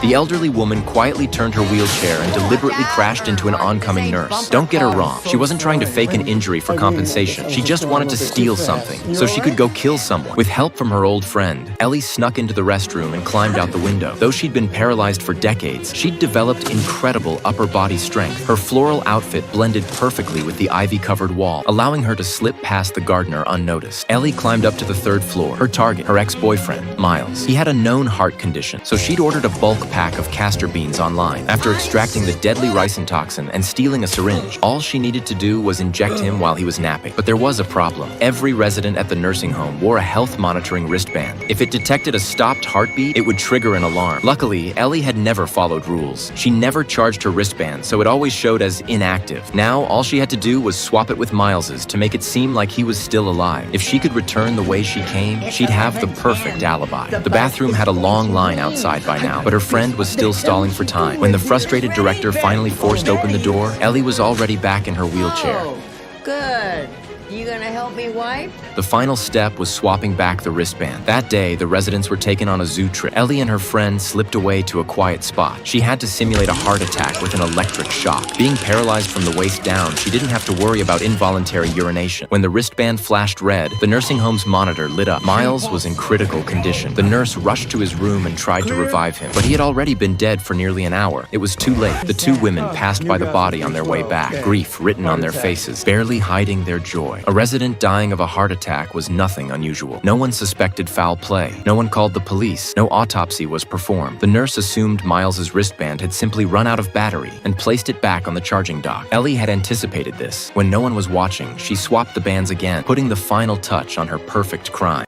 The elderly woman quietly turned her wheelchair and deliberately crashed into an oncoming nurse. Don't get her wrong, she wasn't trying to fake an injury for compensation. She just wanted to steal something, so she could go kill someone. With help from her old friend, Ellie snuck into the restroom and climbed out the window. Though she'd been paralyzed for decades, she'd developed incredible upper body strength. Her floral outfit blended perfectly with the ivy-covered wall, allowing her to slip past the gardener unnoticed. Ellie climbed up to the third floor. Her target, her ex-boyfriend, Miles. He had a known heart condition, so she'd ordered a bulk pack of castor beans online. After extracting the deadly ricin toxin and stealing a syringe, all she needed to do was inject him while he was napping. But there was a problem. Every resident at the nursing home wore a health monitoring wristband. If it detected a stopped heartbeat, it would trigger an alarm. Luckily, Ellie had never followed rules. She never charged her wristband, so it always showed as inactive. Now, all she had to do was swap it with Miles's to make it seem like he was still alive. If she could return the way she came, she'd have the perfect alibi. The bathroom had a long line outside by now, but her friend was still stalling for time. When the frustrated director finally forced open the door, Ellie was already back in her wheelchair. Oh, good. You gonna help me wipe? The final step was swapping back the wristband. That day, the residents were taken on a zoo trip. Ellie and her friend slipped away to a quiet spot. She had to simulate a heart attack with an electric shock. Being paralyzed from the waist down, she didn't have to worry about involuntary urination. When the wristband flashed red, the nursing home's monitor lit up. Miles was in critical condition. The nurse rushed to his room and tried to revive him, but he had already been dead for nearly an hour. It was too late. The two women passed by the body on their way back, grief written on their faces, barely hiding their joy. A resident dying of a heart attack was nothing unusual. No one suspected foul play. No one called the police. No autopsy was performed. The nurse assumed Miles's wristband had simply run out of battery and placed it back on the charging dock. Ellie had anticipated this. When no one was watching, she swapped the bands again, putting the final touch on her perfect crime.